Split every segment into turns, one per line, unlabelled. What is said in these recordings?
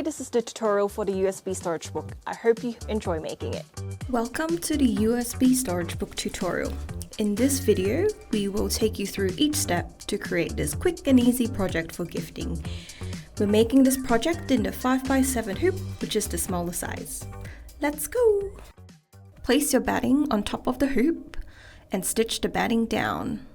this is the tutorial for the USB storage book. I hope you enjoy making it.
Welcome to the USB storage book tutorial. In this video, we will take you through each step to create this quick and easy project for gifting. We're making this project in the 5x7 hoop, which is the smaller size. Let's go! Place your batting on top of the hoop and stitch the batting down.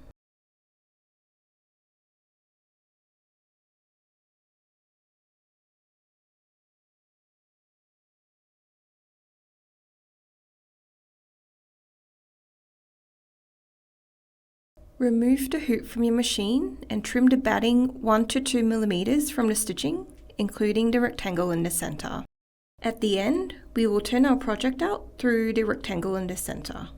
Remove the hoop from your machine and trim the batting 1 to 2 millimeters from the stitching, including the rectangle in the center. At the end, we will turn our project out through the rectangle in the center.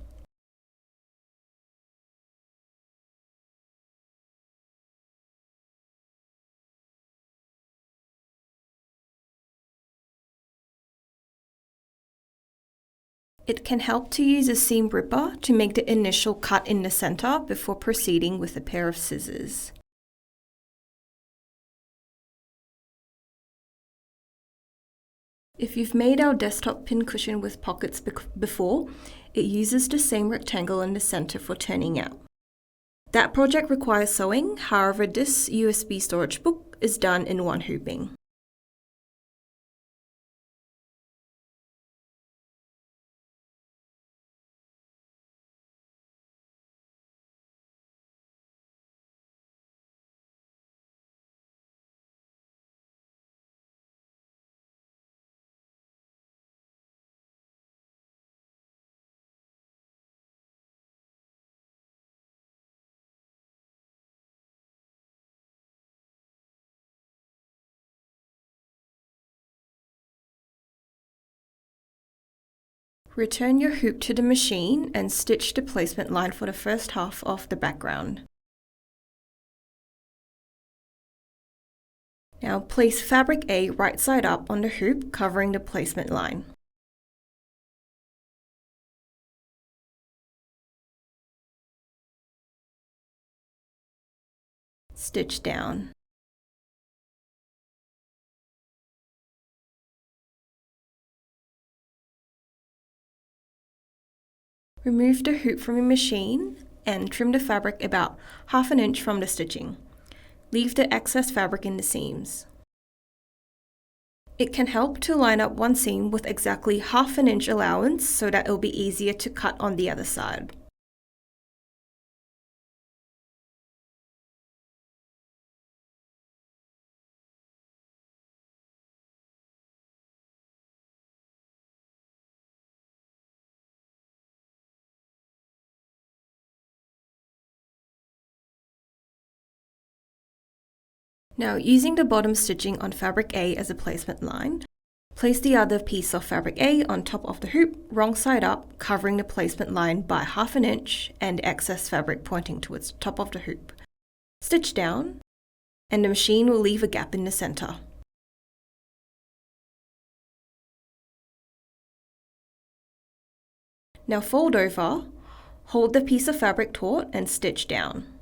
It can help to use a seam ripper to make the initial cut in the center before proceeding with a pair of scissors. If you've made our desktop pincushion with pockets before, it uses the same rectangle in the center for turning out. That project requires sewing, however this USB storage book is done in one hooping. Return your hoop to the machine and stitch the placement line for the first half of the background. Now place fabric A right side up on the hoop, covering the placement line. Stitch down. Remove the hoop from your machine and trim the fabric about 1/2 inch from the stitching. Leave the excess fabric in the seams. It can help to line up one seam with exactly 1/2 inch allowance so that it'll be easier to cut on the other side. Now, using the bottom stitching on fabric A as a placement line, place the other piece of fabric A on top of the hoop, wrong side up, covering the placement line by 1/2 inch and excess fabric pointing towards the top of the hoop. Stitch down, and the machine will leave a gap in the center. Now fold over, hold the piece of fabric taut and stitch down.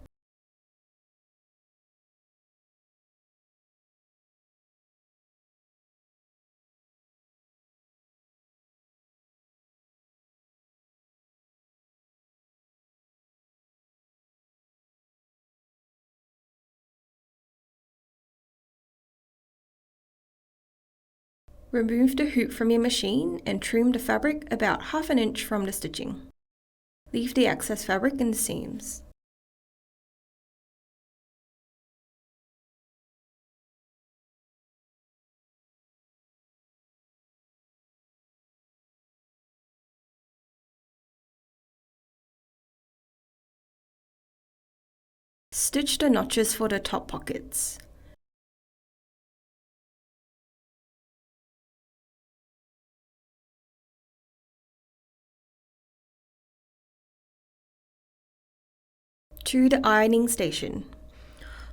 Remove the hoop from your machine and trim the fabric about 1/2 inch from the stitching. Leave the excess fabric in the seams. Stitch the notches for the top pockets. To the ironing station.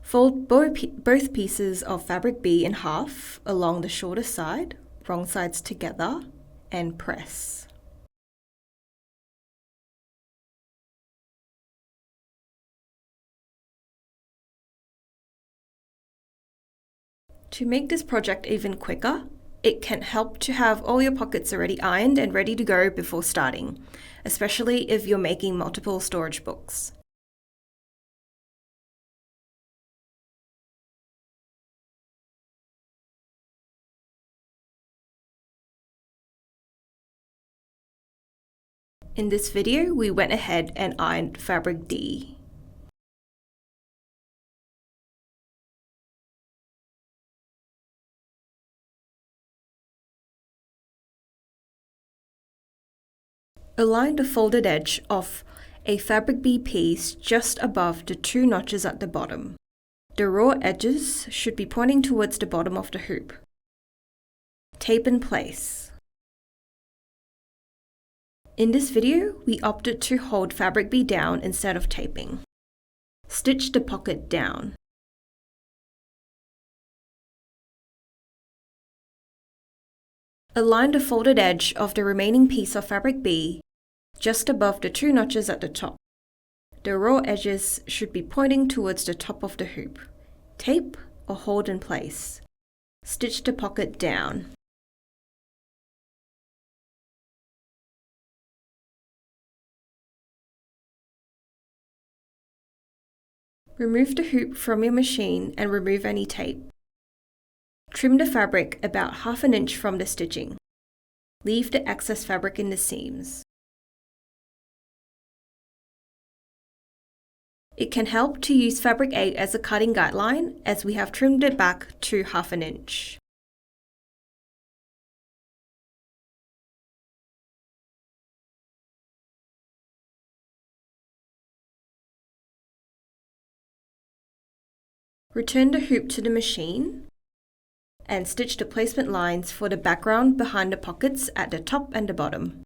Fold both pieces of fabric B in half along the shorter side, wrong sides together, and press. To make this project even quicker, it can help to have all your pockets already ironed and ready to go before starting, especially if you're making multiple storage books. In this video, we went ahead and ironed fabric D. Align the folded edge of a fabric B piece just above the 2 notches at the bottom. The raw edges should be pointing towards the bottom of the hoop. Tape in place. In this video, we opted to hold fabric B down instead of taping. Stitch the pocket down. Align the folded edge of the remaining piece of fabric B just above the 2 notches at the top. The raw edges should be pointing towards the top of the hoop. Tape or hold in place. Stitch the pocket down. Remove the hoop from your machine and remove any tape. Trim the fabric about 1/2 inch from the stitching. Leave the excess fabric in the seams. It can help to use fabric 8 as a cutting guideline, as we have trimmed it back to 1/2 inch. Return the hoop to the machine and stitch the placement lines for the background behind the pockets at the top and the bottom.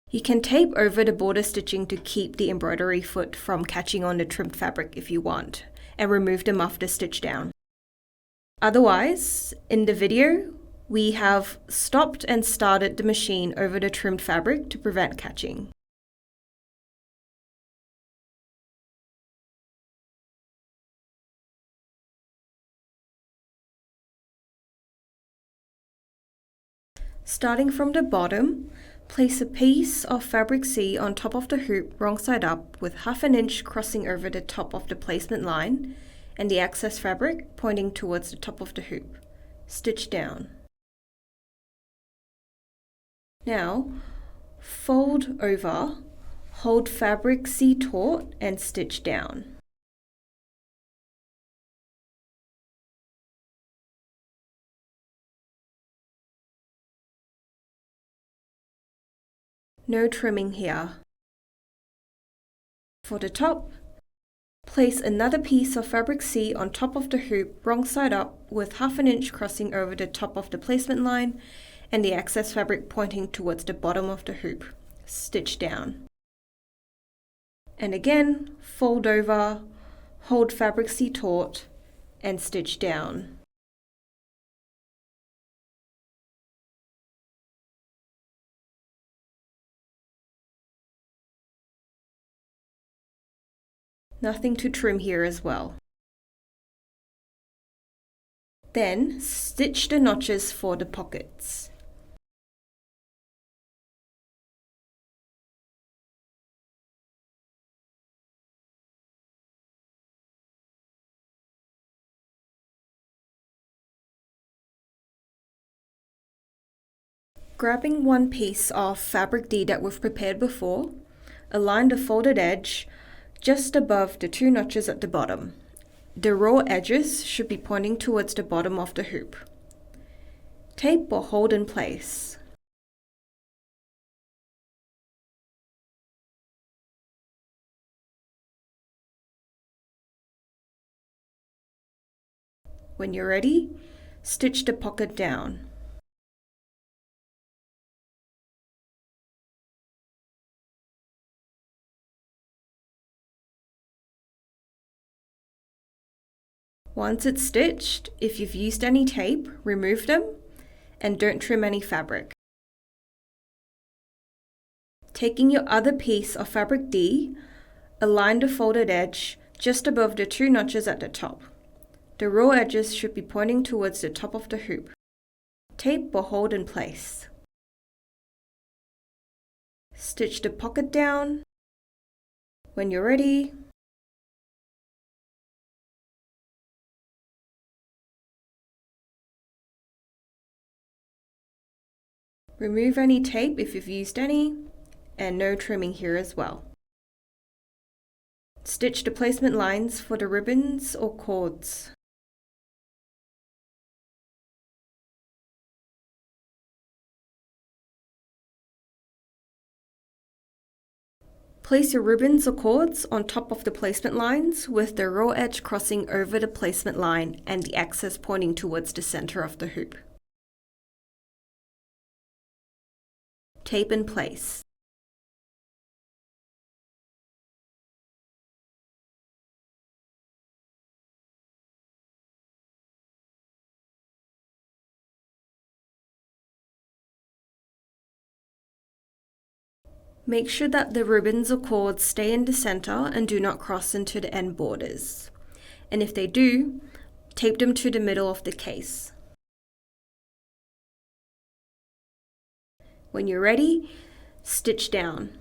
You can tape over the border stitching to keep the embroidery foot from catching on the trimmed fabric if you want, and remove them after stitch down. Otherwise, in the video, we have stopped and started the machine over the trimmed fabric to prevent catching. Starting from the bottom, place a piece of fabric C on top of the hoop wrong side up with 1/2 inch crossing over the top of the placement line and the excess fabric pointing towards the top of the hoop. Stitch down. Now, fold over, hold fabric C taut and stitch down. No trimming here. For the top, place another piece of fabric C on top of the hoop wrong side up with 1/2 inch crossing over the top of the placement line and the excess fabric pointing towards the bottom of the hoop. Stitch down. And again, fold over, hold fabric C taut and stitch down. Nothing to trim here as well. Then stitch the notches for the pockets. Grabbing one piece of fabric D that we've prepared before, align the folded edge just above the 2 notches at the bottom. The raw edges should be pointing towards the bottom of the hoop. Tape or hold in place. When you're ready, stitch the pocket down. Once it's stitched, if you've used any tape, remove them and don't trim any fabric. Taking your other piece of fabric D, align the folded edge just above the 2 notches at the top. The raw edges should be pointing towards the top of the hoop. Tape or hold in place. Stitch the pocket down. When you're ready, remove any tape if you've used any, and no trimming here as well. Stitch the placement lines for the ribbons or cords. Place your ribbons or cords on top of the placement lines with the raw edge crossing over the placement line and the excess pointing towards the center of the hoop. Tape in place. Make sure that the ribbons or cords stay in the center and do not cross into the end borders. And if they do, tape them to the middle of the case. When you're ready, stitch down.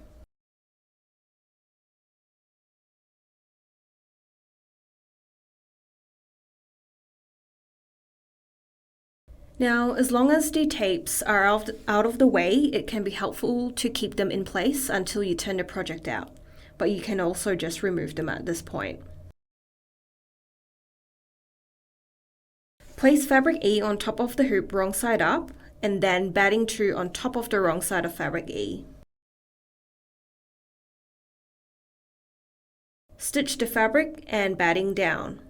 Now, as long as the tapes are out of the way, it can be helpful to keep them in place until you turn the project out, but you can also just remove them at this point. Place fabric E on top of the hoop wrong side up, and then batting 2 on top of the wrong side of fabric E. Stitch the fabric and batting down.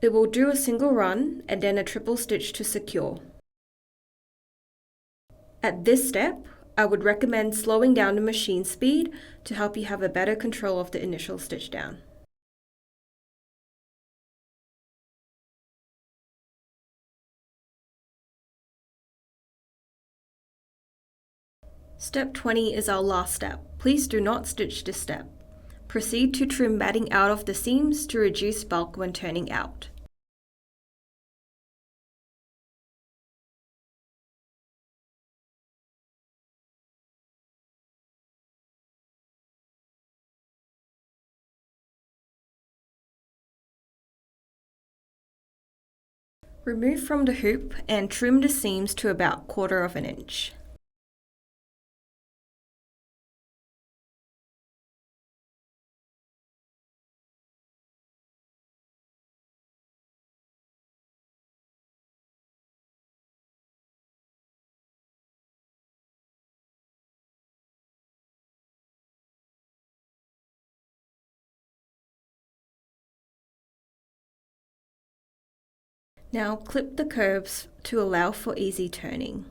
It will do a single run and then a triple stitch to secure. At this step, I would recommend slowing down the machine speed to help you have a better control of the initial stitch down. Step 20 is our last step. Please do not stitch this step. Proceed to trim matting out of the seams to reduce bulk when turning out. Remove from the hoop and trim the seams to about 1/4 inch. Now clip the curves to allow for easy turning.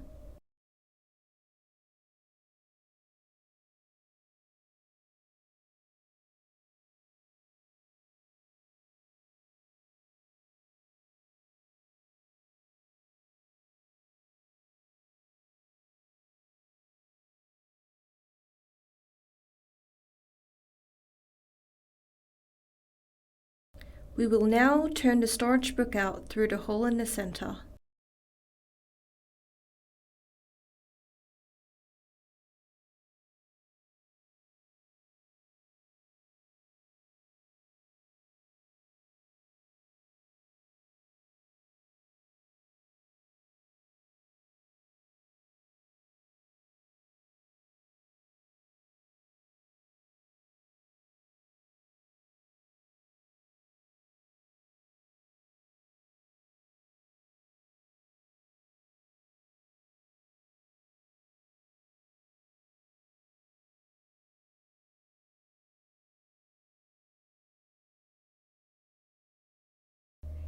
We will now turn the storage book out through the hole in the center.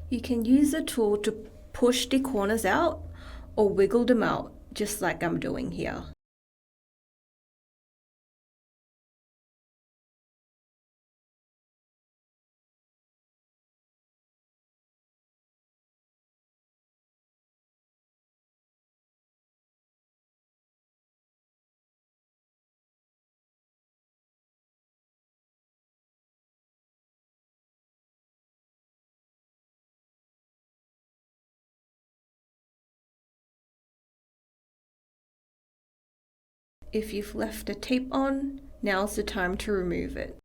You can use a tool to push the corners out or wiggle them out, just like I'm doing here. If you've left the tape on, now's the time to remove it.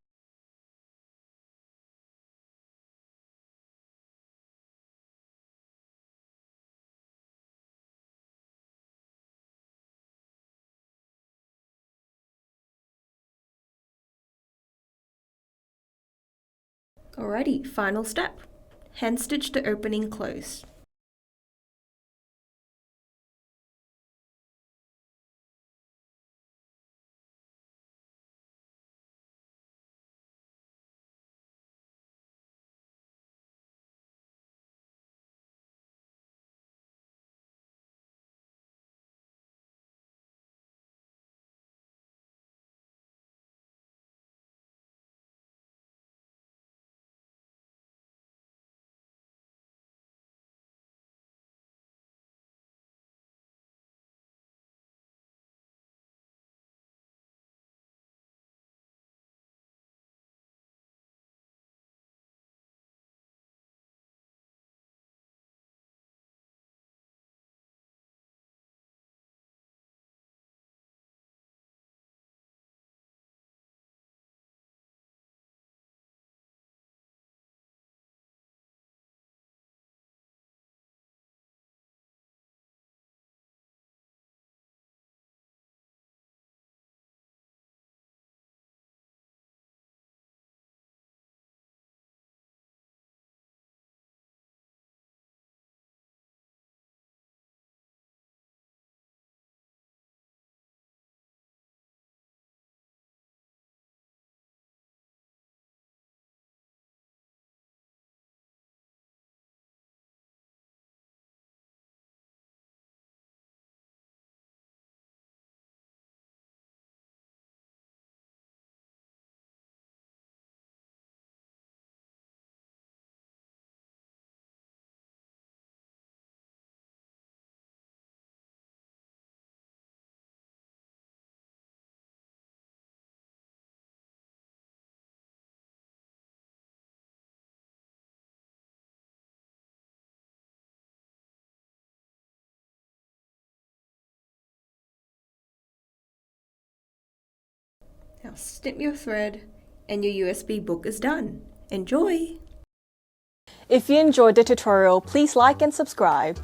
Alrighty, final step. Hand stitch the opening closed. Now snip your thread and your USB book is done. Enjoy!
If you enjoyed the tutorial, please like and subscribe.